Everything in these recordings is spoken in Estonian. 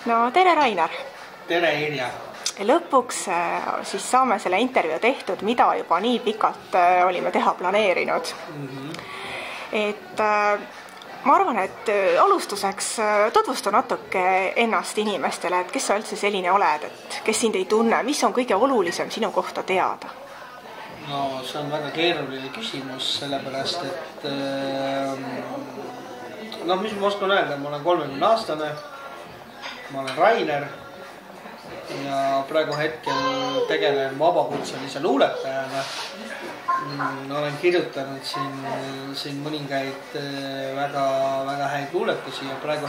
No tere, Rainer! Tere, Irja! Lõpuks siis saame selle intervjuu tehtud, mida juba nii pikalt olime teha planeerinud. Ma arvan, et alustuseks tutvustu natuke ennast inimestele, et kes sa üldse selline oled, et kes sind ei tunne, mis on kõige olulisem sinu kohta teada? No see on väga keeruline küsimus, sellepärast, et mis ma oskan öelda, ma olen 30-aastane, ma olen Rainer ja praegu hetkel tegelen vabakutselise luuletajana. Olen kirjutanud siin mõningaid väga häid luuletusi ja praegu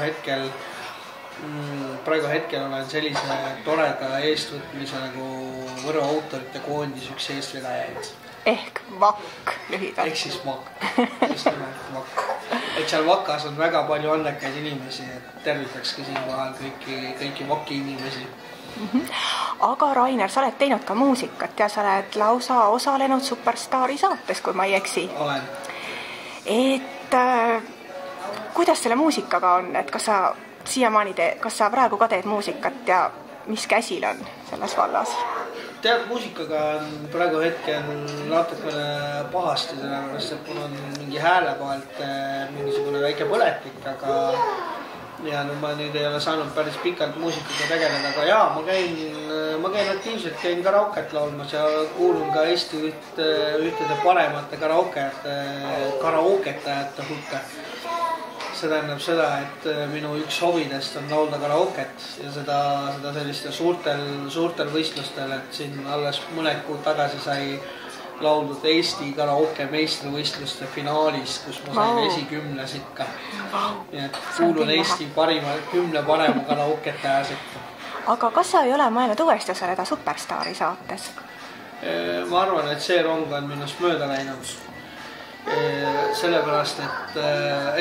hetkel olen sellise toreda eestvõtmise nagu Võru autorite koondis üks eestvedajaid. Ehk VAK lühidalt. Ehk siis VAK, just nimelt VAK. Et seal VAKas on väga palju annekaid inimesi, et tervitakski siin vahel kõiki VAK-i inimesi. Aga Rainer, sa oled teinud ka muusikat ja sa oled lausa osalenud Superstaari saates, kui ma ei eksi. Olen. Et kuidas selle muusikaga on, et kas sa siiamaani kas sa praegu ka teed muusikat ja mis käsil on selles vallas? Tead, muusikaga on praegu hetkel natukene pahasti, sellepärast, et mul on mingi hääle vahelt mingisugune väike põletik, aga ja ma nüüd ei ole saanud päris pikalt muusikaga tegeleda, aga jaa, ma käin aktiivselt, käin karaoket laulmas ja kuulun ka Eesti ühtede paremate karaoketajate hulka. See tähendab seda, et minu üks hovidest on laulda karaoket ja seda selliste suurtel võistlustel, et siin alles mõned kuud tagasi sai lauldud Eesti karaoke meistrivõistluste finaalis, kus ma sain esikümnes ikka. Nii et kuulun Eesti 10 parema karaoketaja sekka. Aga kas sa ei ole mõelnud uuesti osaleda Superstaari saates? Ma arvan, et see rong on minust mööda läinud. Sellepärast, et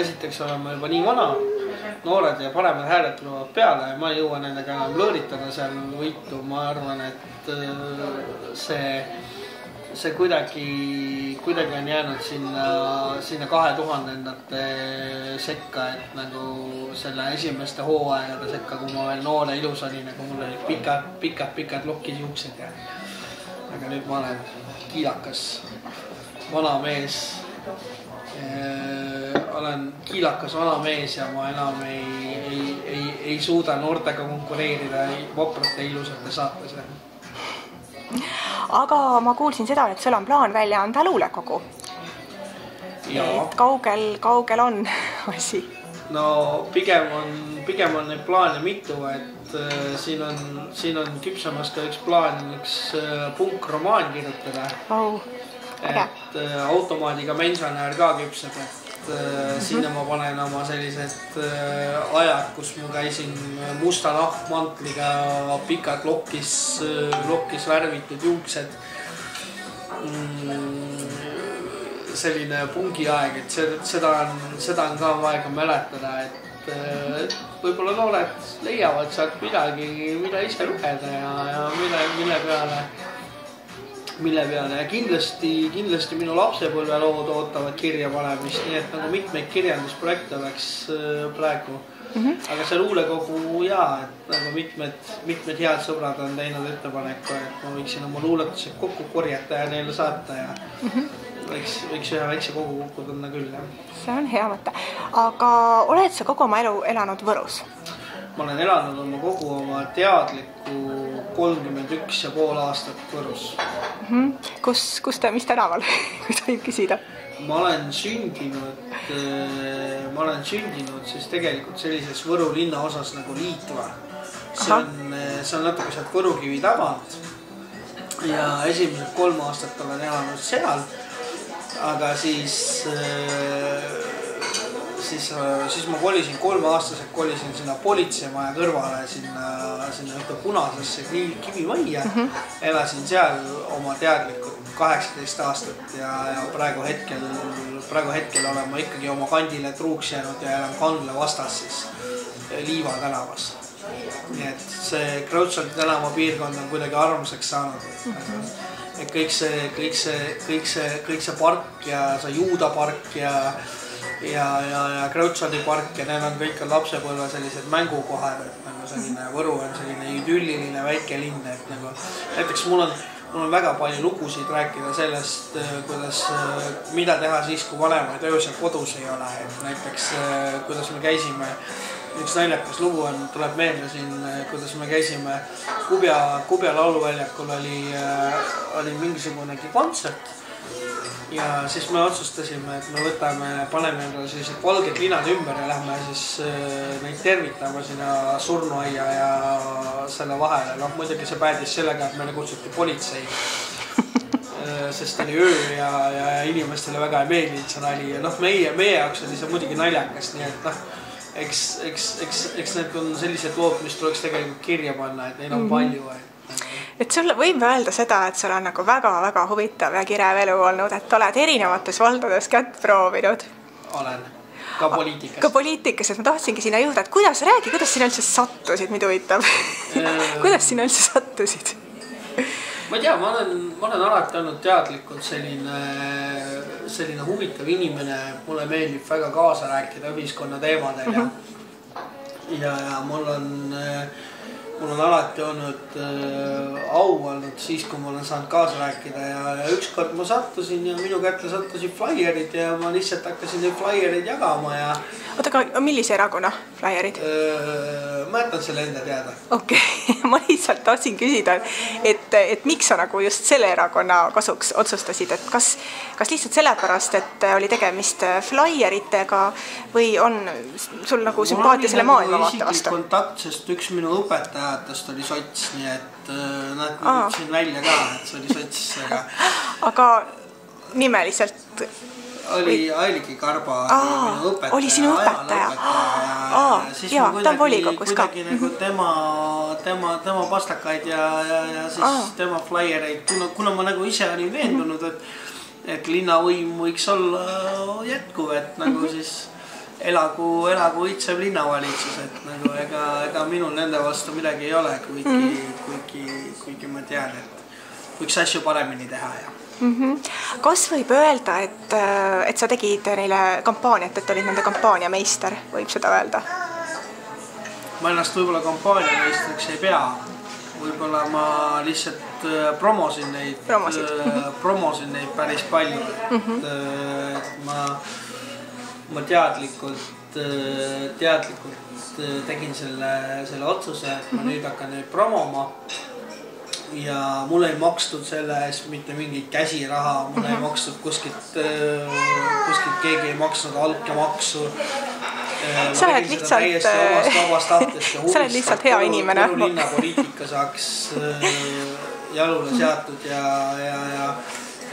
esiteks olen ma juba nii vana, noored ja paremad hääled tulevad peale ja ma ei jõua nendega enam lõõritada seal võitu. Ma arvan, et see kuidagi on jäänud sinna 2000-ndate sekka, et nagu selle esimeste hooaegade sekka, kui ma veel noore ilus olin, nagu mul oli pikad lokis juuksed. Aga nüüd ma olen kiilakas vana mees. Olen kiilakas vana mees ja ma enam ei suuda noortega konkureerida vaprate ilusate saates. Aga ma kuulsin seda, et sul on plaan välja anda luulekogu. Et kaugel on asi? No pigem on neid plaane mitu, et siin on küpsamas ka üks plaan, üks punkromaan kirjutada. Et automaadiga mensionäär ka küpseb, et sinna ma panen oma sellised ajad, kus ma käisin musta nahkmantliga, pikad lokis värvitud juuksed. Selline pungiaeg, et seda on ka vaega mäletada, et võib-olla noored leiavad sealt midagi, mida ise lugeda ja mille peale ja kindlasti minu lapsepõlve lood ootavad kirja panemist, nii et nagu mitmeid kirjandusprojekte oleks praegu. Aga see luulekogu jaa, et nagu mitmed head sõbrad on teinud ettepaneku, et ma võiksin oma luuletused kokku korjata ja neile saata ja võiks ühe väikse kogu kokku tunna küll. See on hea mõte. Aga oled sa kogu oma elu elanud Võrus? Ma olen elanud kogu oma teadliku 31,5 aastat Võrus. Mis tänaval, kui tohib küsida? Ma olen sündinud siis tegelikult sellises Võru linna osas nagu Liitva. See on natuke sealt Võrukivi tagant ja esimesed 3 aastat olen elanud seal, aga siis ma kolisin 3-aastaselt sinna politseimaja kõrvale, sinna ühte punasesse kivimajja. Elasin seal oma teadlikult 18 aastat ja praegu hetkel olen ma ikkagi oma kandile truuks jäänud ja elan Kandla vastas siis Liiva tänavas. Nii et see Kreutzwaldi tänava piirkond on kuidagi armsaks saanud. Et kõik see park ja see Juuda park ja Kreutzwaldi park ja need on kõik lapsepõlve sellised mängukohad, et nagu selline, Võru on selline idülliline väike linn, et nagu näiteks mul on väga palju lugusid rääkida sellest, kuidas, mida teha siis, kui vanemaid öösel kodus ei ole, et näiteks kuidas me käisime, üks naljakas lugu on, tuleb meelde siin, kuidas me käisime Kubja lauluväljakul oli mingisugunegi kontsert ja siis me otsustasime, et me paneme endale sellised valged linad ümber ja lähme siis neid tervitama sinna surnuaia ja selle vahele. Noh, muidugi see päädis sellega, et meile kutsuti politsei, sest oli öö ja inimestele väga ei meeldinud see nali ja noh, meie jaoks oli see muidugi naljakas, nii et noh, eks need on sellised lood, mis tuleks tegelikult kirja panna, et neid on palju. Et sulle võime öelda seda, et sul on nagu väga-väga huvitav ja kirev elu olnud, et oled erinevates valdades kätt proovinud. Olen, ka poliitikas. Ka poliitikas, et ma tahtsingi sinna jõuda, et kuidas sinna üldse sattusid, mida huvitab? Kuidas sinna üldse sattusid? Ma ei tea, ma olen alati olnud teadlikult selline huvitav inimene, mulle meeldib väga kaasa rääkida ühiskonna teemadel ja mul on alati olnud au olnud siis, kui ma olen saanud kaasa rääkida ja ükskord ma sattusin ja minu kätte sattusid flaierid ja ma lihtsalt hakkasin neid flaiereid jagama ja... Oota, aga millise erakonna flaierid? Ma jätan selle enda teada. Okei, ma lihtsalt tahtsin küsida, et miks sa nagu just selle erakonna kasuks otsustasid, et kas lihtsalt sellepärast, et oli tegemist flaieritega või on sul nagu sümpaatia selle maailma vaate vastu? Mul on kontakt, sest üks minu õpetajatest oli sots, nii et näed, ma ütlesin välja ka, et see oli sots. Aga nimeliselt? Ailiki Karba minu õpetaja. Oli sinu õpetaja? Jaa, ta on volikogus ka. Kuidagi nagu tema pastakaid ja siis tema flaiereid, kuna ma nagu ise olin veendunud, et linnavõim võiks olla jätkuv, et nagu siis elagu õitsev linnavalitsus, et nagu ega minul nende vastu midagi ei ole, kuigi ma tean, et võiks asju paremini teha ja Kas võib öelda, et sa tegid neile kampaaniat, et olid nende kampaaniameister, võib seda öelda? Ma ennast võib-olla kampaaniameistriks ei pea. Võib-olla ma lihtsalt promosin neid päris palju. Ma teadlikult tegin selle otsuse, et ma nüüd hakkan neid promoma. Ja mul ei makstud selle eest mitte mingit käsiraha, mul ei makstud kuskilt keegi ei maksnud alkemaksu. Sa oled lihtsalt hea inimene. Võru linna poliitika saaks jalule seatud ja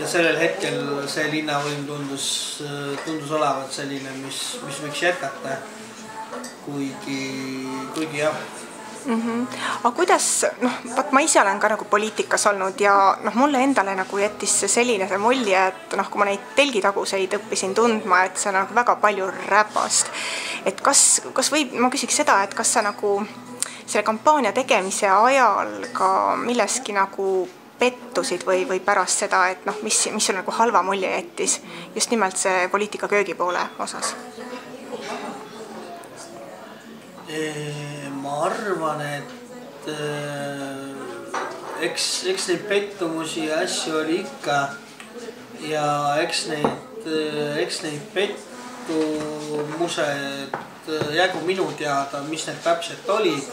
sellel hetkel see linnavõim tundus olevat selline, mis võiks jätkata, kuigi jah. Aga kuidas, ma ise olen ka nagu poliitikas olnud ja mulle endale nagu jättis selline mulje, et kui ma neid telgitaguseid õppisin tundma, et see on nagu väga palju räpast. Et kas võib, ma küsiks seda, et kas sa nagu selle kampaania tegemise ajal ka milleski nagu pettusid või pärast seda, et mis sul nagu halva mulje jättis just nimelt see poliitika köögipoole osas? Ma arvan, et eks neid pettumusi ja asju oli ikka ja eks neid pettumused jäägu minu teada, mis need täpselt olid.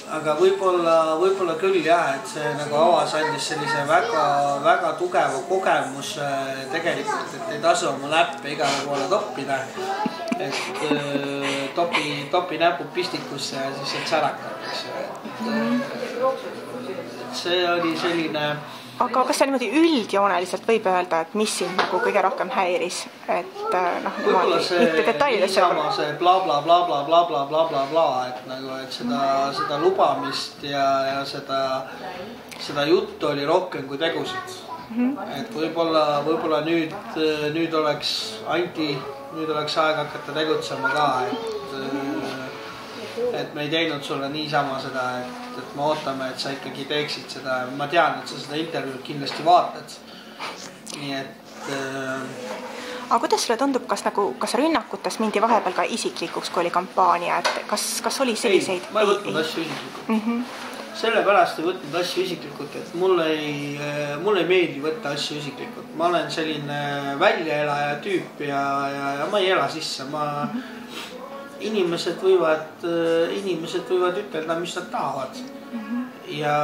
Aga võib-olla küll jah, et see nagu andis sellise väga tugeva kogemuse tegelikult, et ei tasu oma näppe igale poole toppida. Et topi näpud pistikusse ja siis et särakad. See oli selline... Aga kas see niimoodi üldjooneliselt võib öelda, et mis sind nagu kõige rohkem häiris? Võib-olla see bla bla bla bla bla bla bla bla bla, et seda lubamist ja seda juttu oli rohkem kui tegusid. Et võib-olla nüüd oleks aeg hakata tegutsema ka, et me ei teinud sulle niisama seda, et me ootame, et sa ikkagi teeksid seda. Ma tean, et sa seda intervjuud kindlasti vaatad. Nii et... aga kuidas sulle tundub, kas rünnakutes mindi vahepeal ka isiklikuks, kui oli kampaania, et kas oli selliseid? Ei, ma ei võtnud asju isiklikult. Sellepärast ei võtnud asju isiklikult, et mulle ei meeldi võtta asju isiklikult. Ma olen selline väljaelaja tüüp ja ma ei ela sisse. Inimesed võivad ütelda, mis nad tahavad. Ja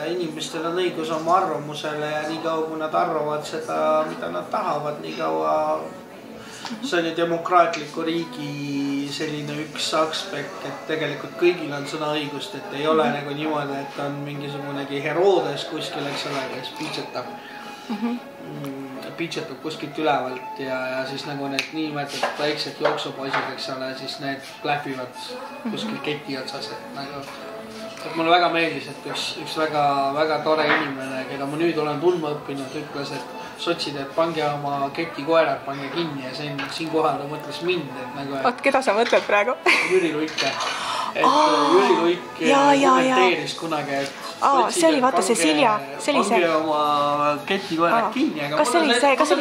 inimestel on õigus oma arvamusele ja nii kaua, kui nad arvavad seda, mida nad tahavad, nii kaua see on ju demokraatliku riigi selline üks aspekt, et tegelikult kõigil on sõnaõigust, et ei ole nagu niimoodi, et on mingisugunegi Herodes kuskil, eks ole, kes piitsetab kuskilt ülevalt ja siis nagu need niimetatud väiksed jooksupoisid, eks ole, siis need klähvivad kuskil keti otsas, et nagu et mulle väga meeldis, et üks väga tore inimene, keda ma nüüd olen tundma õppinud, ütles, et sotsid, et pange oma ketikoerad, pange kinni ja siin kohal ta mõtles mind, et nagu Oot, keda sa mõtled praegu? Jüri Luike. Et Jüri Luik kommenteeris kunagi, et see oli vaata see Silja, pange oma ketikoerad kinni. Kas oli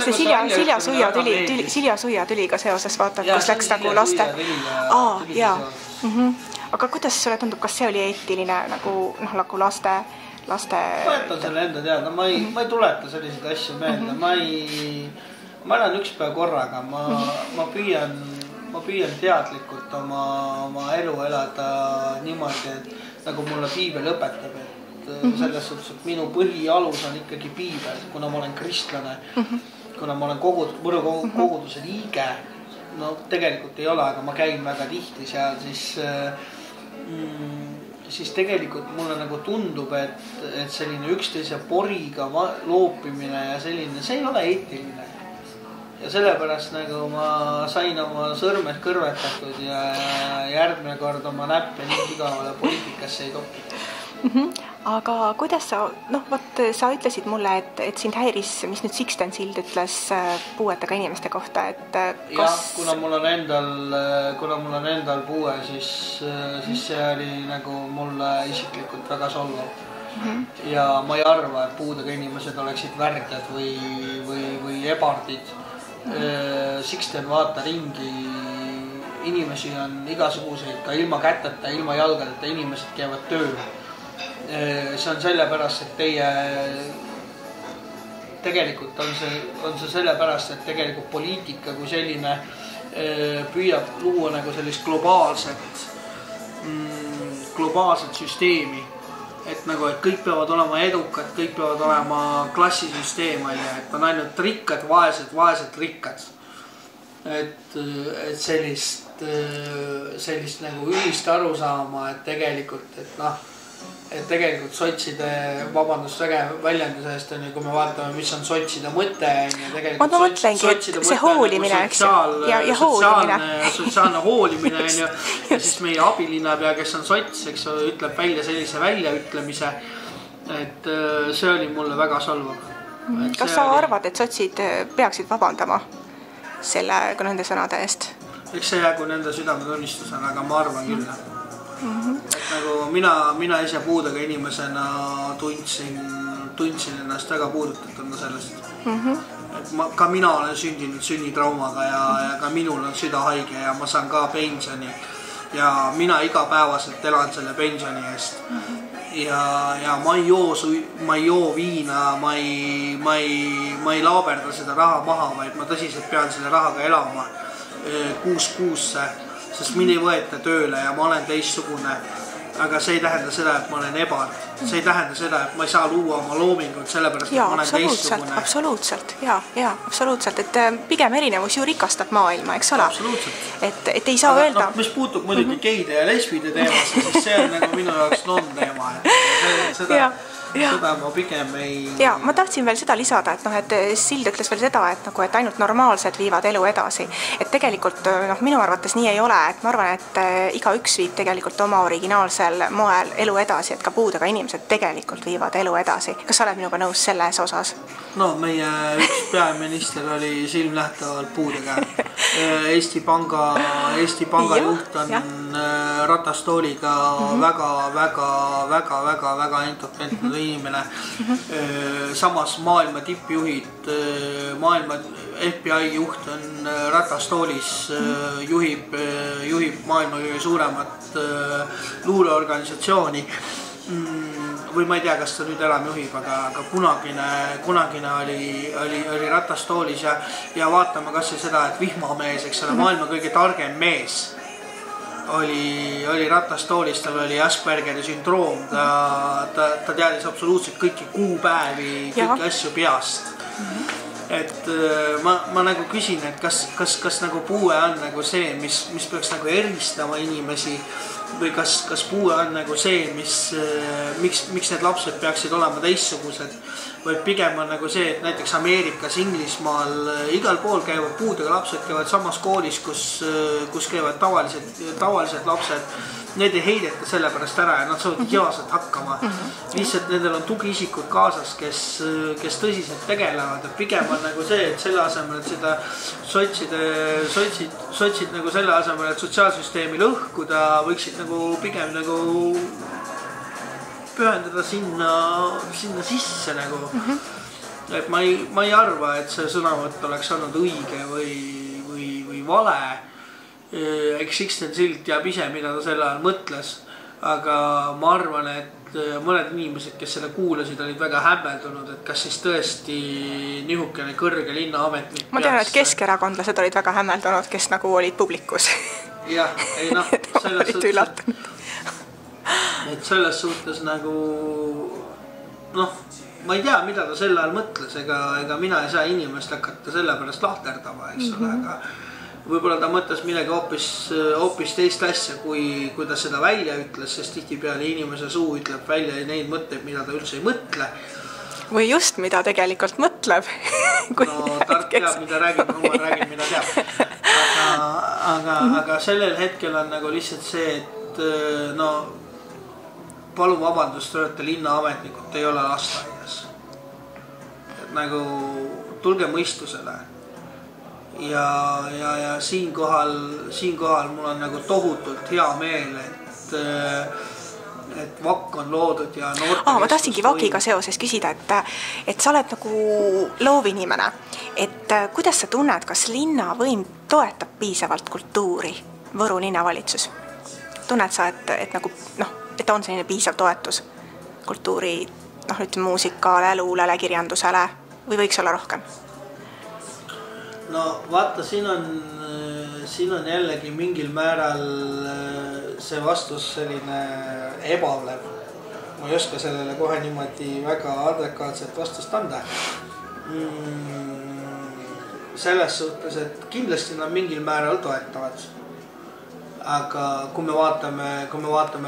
see Silja Suia tüliga seoses, vaata, kus läks nagu laste? Aga kuidas sulle tundub, kas see oli eetiline nagu laste? Ma jätan selle enda teada, ma ei tuleta selliseid asju meelde, ma elan üks päev korraga, ma püüan teadlikult oma elu elada niimoodi, et nagu mulle piibel õpetab, et selles suhtes, et minu põhialus on ikkagi piibel, kuna ma olen kristlane, kuna ma olen Võru koguduse liige, no tegelikult ei ole, aga ma käin väga tihti seal, siis tegelikult mulle nagu tundub, et selline üksteise poriga loopimine ja selline, see ei ole eetiline. Ja sellepärast nagu ma sain oma sõrmed kõrvetatud ja järgmine kord oma näppe nii igavale poliitikasse ei topi. Aga kuidas sa ütlesid mulle, et sind häiris, mis nüüd Sixten Sild ütles puuetega inimeste kohta, et kas... Jah, kuna mul on endal puue, siis see oli nagu mulle isiklikult väga solvav. Ja ma ei arva, et puudega inimesed oleksid värdjad või ebardid. Sixten vaata ringi, inimesi on igasuguseid, ka ilma käteta, ilma jalgadeta inimesed käivad tööl. See on sellepärast, et tegelikult on see sellepärast, et tegelikult poliitika kui selline püüab luua nagu sellist globaalset süsteemi. Et nagu, et kõik peavad olema edukad, kõik peavad olema klassisüsteem, et on ainult rikkad, vaesed rikkad. Et sellist nagu ühist arusaama, et tegelikult sotside, vabandust väljenduse eest, kui me vaatame, mis on sotside mõte, ma mõtlengi, et see hoolimine, eks ja hoolimine. Sotsiaalne hoolimine, ja siis meie abilinnapea, kes on sots, eks ütleb välja sellise väljaütlemise, et see oli mulle väga solvav. Kas sa arvad, et sotsid peaksid vabandama nende sõnade eest? Eks see jäägu nende südametunnistusena, aga ma arvan küll. Nagu mina ise puudega inimesena tundsin ennast väga puudutatuna sellest. Ka mina olen sündinud sünnitraumaga ja ka minul on süda haige ja ma saan ka pensioni ja mina igapäevaselt elan selle pensioni eest. Ja ma ei joo viina, ma ei laaberda seda raha maha, vaid ma tõsiselt pean selle rahaga elama kuusse, sest mind ei võeta tööle ja ma olen teistsugune. Aga see ei tähenda seda, et ma olen ebard. See ei tähenda seda, et ma ei saa luua oma loomingut sellepärast, et ma olen teistsugune. Absoluutselt. Et pigem erinevus ju rikastab maailma, eks ole? Absoluutselt. Et ei saa öelda... Mis puutub muidugi geide ja lesbide teemasse, siis see on nagu minu jaoks non-teema. Seda ma pigem ei... Ja, ma tahtsin veel seda lisada, et Sild ütles veel seda, et ainult normaalsed viivad elu edasi. Et tegelikult minu arvates nii ei ole, et ma arvan, et iga üks viib tegelikult oma originaalsel moel elu edasi, et ka puudega inimesed tegelikult viivad elu edasi. Kas sa oled minuga nõus selles osas? No meie üks peaminister oli silmnähtavalt puudega. Eesti Panga juht on ratastooliga väga entusiastne inimene. Samas maailma tippjuhid, maailma FBI juht on ratastoolis, juhib maailma kõige suuremat luuleorganisatsiooni. Või ma ei tea, kas ta nüüd enam juhib, aga kunagine oli ratastoolis ja vaatame kas või seda, et vihmamees, eks ole, maailma kõige targem mees oli ratastoolis, tal oli Aspergeri sündroom, ta teadis absoluutselt kõiki kuupäevi, kõiki asju peast. Et ma nagu küsin, et kas nagu puue on nagu see, mis peaks nagu eristama inimesi või kas puue on nagu see, miks need lapsed peaksid olema teistsugused, või pigem on nagu see, et näiteks Ameerikas, Inglismaal, igal pool käivad puudega lapsed, käivad samas koolis, kus käivad tavalised lapsed. Need ei heideta selle pärast ära ja nad saavad ideaalselt hakkama. Lihtsalt nendel on tugiisikud kaasas, kes tõsiselt tegelevad. Pigem on nagu see, et selle asemel, et seda sotsid nagu selle asemel, et sotsiaalsüsteemi lõhkuda, võiksid nagu pigem nagu pühendada sinna sisse nagu. Et ma ei arva, et see sõnavõtt oleks olnud õige või vale. Eks Sixten Silt teab ise, mida ta selle ajal mõtles, aga ma arvan, et mõned inimesed, kes selle kuulasid, olid väga hämmeldunud, et kas siis tõesti nihukene kõrge linnaametnik. Ma tean, et keskerakondlased olid väga hämmeldunud, kes nagu olid publikus. Jah, ei noh, selles suhtes nagu noh, ma ei tea, mida ta selle ajal mõtles, ega mina ei saa inimest hakata selle pärast lahterdama, eks ole, aga võib-olla ta mõtles midagi hoopis teist asja, kui ta seda välja ütles, sest tihtipeale inimese suu ütleb välja neid mõtteid, mida ta üldse ei mõtle. Või just, mida tegelikult mõtleb. No tark teab, mida räägib, ma räägin, mida teab. Aga sellel hetkel on nagu lihtsalt see, et no palun vabandust, te olete linnaametnikud, te ei ole lasteaias. Nagu tulge mõistusele. Ja siinkohal mul on nagu tohutult hea meel, et VAK on loodud ja noortekeskus. Ma tahtsingi VAK-iga seoses küsida, et sa oled nagu loovinimene, et kuidas sa tunned, kas linnavõim toetab piisavalt kultuuri, Võru linnavalitsus? Tunned sa, et nagu, et on selline piisav toetus kultuuri, ütleme muusikale, luulele, kirjandusele või võiks olla rohkem? No vaata, siin on jällegi mingil määral see vastus selline ebalev. Ma ei oska sellele kohe niimoodi väga adekaatset vastust anda. Selles suhtes, et kindlasti nad mingil määral toetavad. Aga kui me vaatame,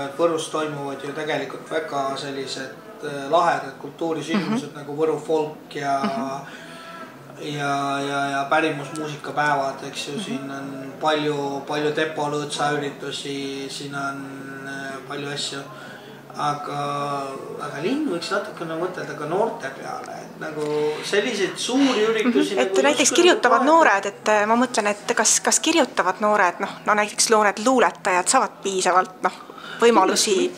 et Võrus toimuvad ju tegelikult väga sellised lahedad kultuurisündmused nagu Võru folk ja pärimusmuusikapäevad, eks ju, siin on palju Tepo Lõõtsa üritusi, siin on palju asju, aga linn võiks natukene mõtelda ka noorte peale, et nagu selliseid suuri üritusi et näiteks kirjutavad noored, et ma mõtlen, et kas kirjutavad noored, näiteks noored luuletajad saavad piisavalt võimalusi.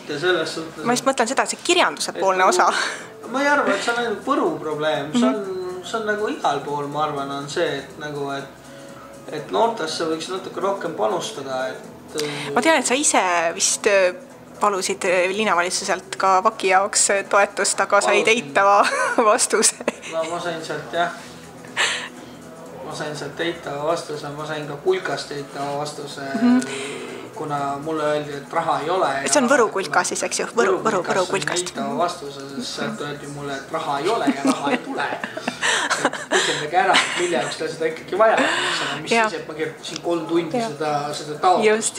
Ma just mõtlen seda, et see kirjanduse poolne osa. Ma ei arva, et see on ainult Võru probleem, see on nagu igal pool, ma arvan, on see, et noortesse võiks natuke rohkem panustada. Ma tean, et sa ise vist palusid linnavalitsuselt ka VAK-i jaoks toetust, aga said eitava vastuse. No ma sain sealt eitava vastuse, ma sain ka Kulkast eitava vastuse, kuna mulle öeldi, et raha ei ole. See on Võru Kulka siis, eks ju? Võru Kulkast. Eitava vastuse, sest sealt öeldi mulle, et raha ei ole ja raha ei tule. Ütlendagi ära, mille jaoks ta seda ikkagi vaja. Mis siis, et ma kirjutasin 3 tundi seda taotlust.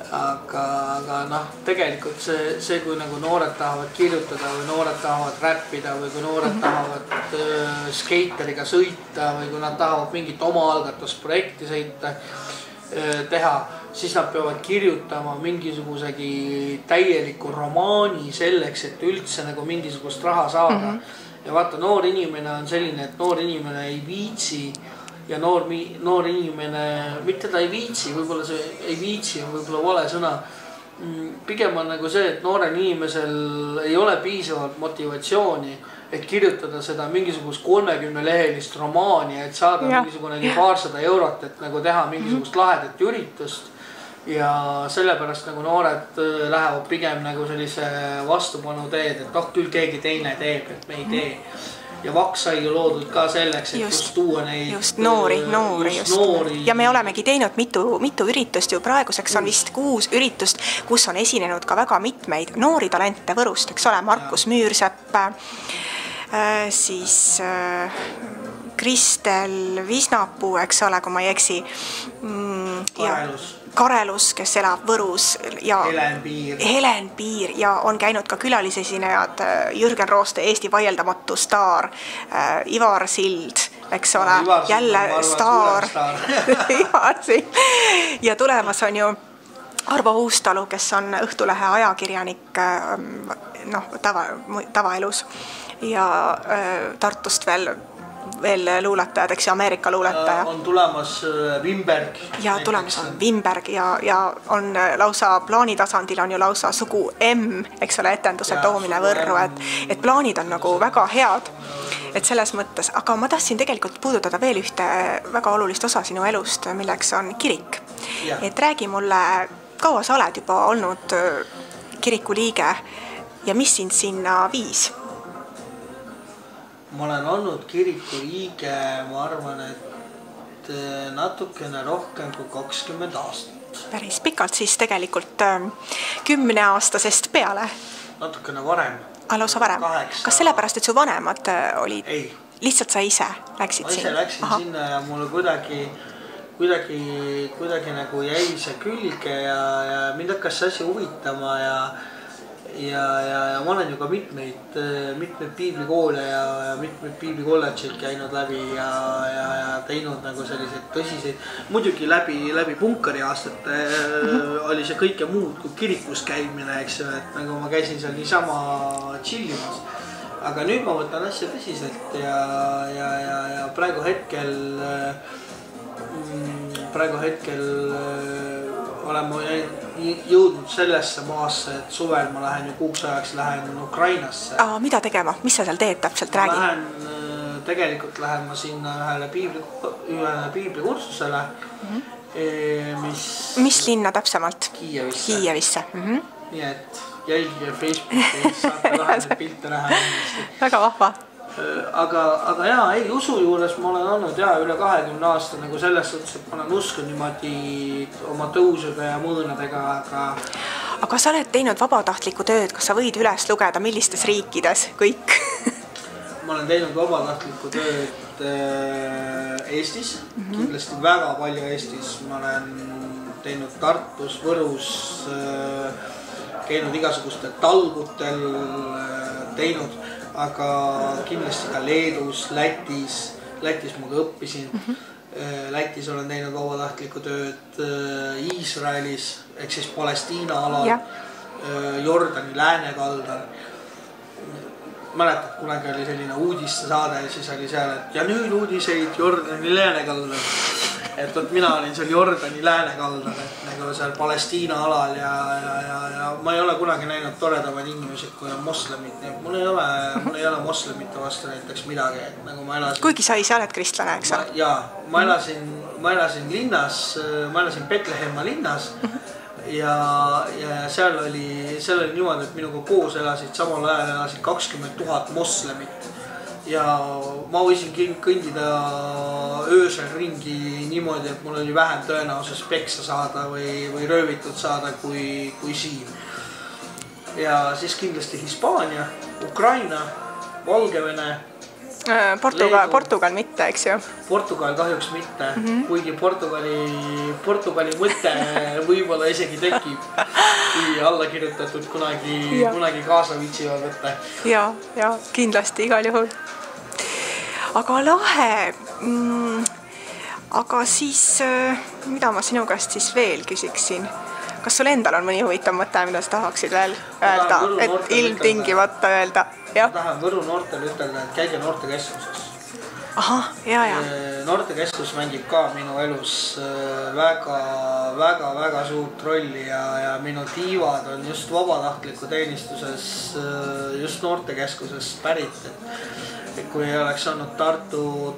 Aga tegelikult see, kui nagu noored tahavad kirjutada või noored tahavad räppida või kui noored tahavad skeiteriga sõita või kui nad tahavad mingit omaalgatusprojekti teha, siis nad peavad kirjutama mingisugusegi täieliku romaani selleks, et üldse nagu mingisugust raha saada. Ja vaata, noor inimene on selline, et noor inimene ei viitsi ja noor inimene, mitte ta ei viitsi, võib-olla see ei viitsi on võib-olla vale sõna. Pigem on nagu see, et noorel inimesel ei ole piisavalt motivatsiooni, et kirjutada seda mingisugust 30-lehelist romaani, et saada mingisugune paarsada eurot, et nagu teha mingisugust lahedat üritust. Ja sellepärast nagu noored lähevad pigem nagu sellise vastupanu teed, et küll keegi teine teeb, et me ei tee. Ja Vaks sai ju loodud ka selleks, et just tuua neid noori. Ja me olemegi teinud mitu üritust ju praeguseks on vist 6 üritust, kus on esinenud ka väga mitmeid noori talente Võrust, eks ole, Markus Müürsepp, siis Kristel Visnapuu, eks ole, kui ma ei eksi. Karelus, kes elab Võrus ja Helen Piir ja on käinud ka külalisesinejad Jürgen Rooste, Eesti vaieldamatu staar, Ivar Sild, eks ole, jälle staar. Ja tulemas on ju Arvo Uustalu, kes on Õhtulehe ajakirjanik tavaelus ja Tartust veel luuletajad, eks ju, Ameerika luuletaja. On tulemas Wimberg. Ja tulemas on Wimberg ja on lausa plaanitasandil on ju lausa sugu M, eks ole, etenduse toomine Võrru, et plaanid on nagu väga head, et selles mõttes, aga ma tahtsin tegelikult puudutada veel ühte väga olulist osa sinu elust, milleks on kirik. Et räägi mulle, kaua sa oled juba olnud kiriku liige ja mis sind sinna viis? Ma olen olnud kiriku liige, ma arvan, et natukene rohkem kui 20 aastat. Päris pikalt siis tegelikult 10-aastasest peale? Natukene varem. Lausa varem. Kas sellepärast, et su vanemad olid? Ei. Lihtsalt sa ise läksid sinna? Ma ise läksin sinna ja mulle kuidagi nagu jäi see külge ja mind hakkas see asi huvitama ja ma olen ju ka mitmeid piiblikoole ja mitmeid piiblikolledžeid käinud läbi ja teinud nagu selliseid tõsiseid. Muidugi läbi punkari aastate oli see kõike muud kui kirikus käimine, eks ju, et nagu ma käisin seal niisama chillimas. Aga nüüd ma võtan asja tõsiselt ja praegu hetkel olen ma jõudnud sellesse maasse, et suvel ma lähen ju kuuks ajaks Ukrainasse. Mida tegema? Mis sa seal teed täpselt? Räägi. Tegelikult ma sinna ühele piiblikursusele, mis linna täpsemalt? Kiievisse. Nii et jälgige Facebooki, saate lahendaid pilte näha. Väga vahva. Aga ei, usu juures ma olen olnud üle 20 aasta nagu selles suhtes, et ma olen usku niimoodi oma tõusude ja mõõnadega, aga sa oled teinud vabatahtlikku tööd, kas sa võid üles lugeda, millistes riikides kõik? Ma olen teinud vabatahtlikku tööd Eestis, kindlasti väga palju Eestis. Ma olen teinud Tartus, Võrus, käinud igasugustel talgutel, teinud aga kindlasti ka Leedus, Lätis ma ka õppisin. Lätis olen teinud vabatahtlikku tööd Iisraelis, ehk siis Palestiina alal, Jordani läänekaldal. Mäletad, kunagi oli selline uudistesaade ja siis oli seal, et ja nüüd uudiseid Jordani läänekaldal. Et mina olin seal Jordani läänekaldal, et nagu seal Palestiina alal ja ma ei ole kunagi näinud toredamaid inimesi, kui on moslemid. Mul ei ole moslemite vastu näiteks midagi, et nagu ma elasin... Kuigi sa ise oled kristlane, eks ole? Jaa, ma elasin linnas, ma elasin Betlehemma linnas ja seal oli niimoodi, et minuga koos samal ajal elasid 20 000 moslemit. Ja ma võisin kõndida öösel ringi niimoodi, et mul oli vähem tõenäosus peksa saada või röövitud saada kui siin. Ja siis kindlasti Hispaania, Ukraina, Valgevene, Portugal mitte, eks ju? Portugal kahjuks mitte, kuigi Portugali mõte võib-olla isegi tekib, kui alla kirjutatud kunagi kaasa viitsivad võtta. Ja, kindlasti igal juhul. Aga lahe. Aga siis, mida ma sinu käest siis veel küsiksin? Kas sul endal on mõni huvitav mõte, mida sa tahaksid veel öelda, et ilmtingimata öelda? Ma tahan Võru noortele ütelda, et käige noortekeskuses. Ahah, ja. Noortekeskus mängib ka minu elus väga suurt rolli ja minu tiivad on just vabatahtliku teenistuses just noortekeskusest pärit. Et kui ei oleks olnud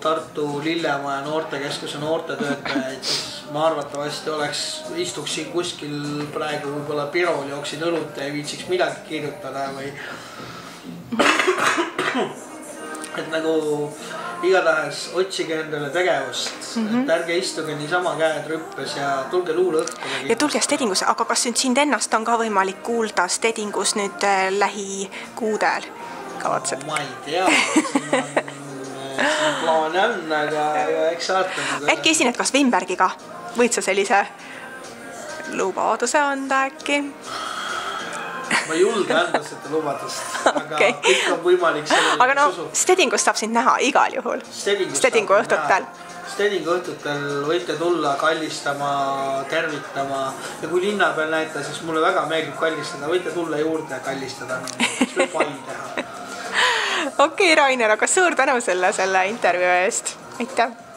Tartu Lillemaja noortekeskuse noortetöötajaid, siis ma arvatavasti istuksin kuskil praegu võib-olla Pirol, jooksin õlut ja ei viitsiks midagi kirjutada või et nagu igatahes otsige endale tegevust, et ärge istuge niisama käed rüppes ja tulge luule õhtule. Ja tulge Stedingus, aga kas nüüd sind ennast on ka võimalik kuulda Stedingus nüüd lähikuudel kavatsed? Ma ei tea, siin plaani on, aga eks saata. Äkki esined kas Wimbergiga? Võid sa sellise lubaduse anda äkki? Ma ei julge anda seda lubadust, aga kõik on võimalik sellele. Aga no, Stedingus saab sind näha igal juhul. Stedingu õhtutel. Stedingu õhtutel võite tulla kallistama, tervitama ja kui linna peal näete, siis mulle väga meeldib kallistada, võite tulla juurde ja kallistada. Siis võib palli teha. Okei, Rainer, aga suur tänu selle intervjuu eest. Aitäh!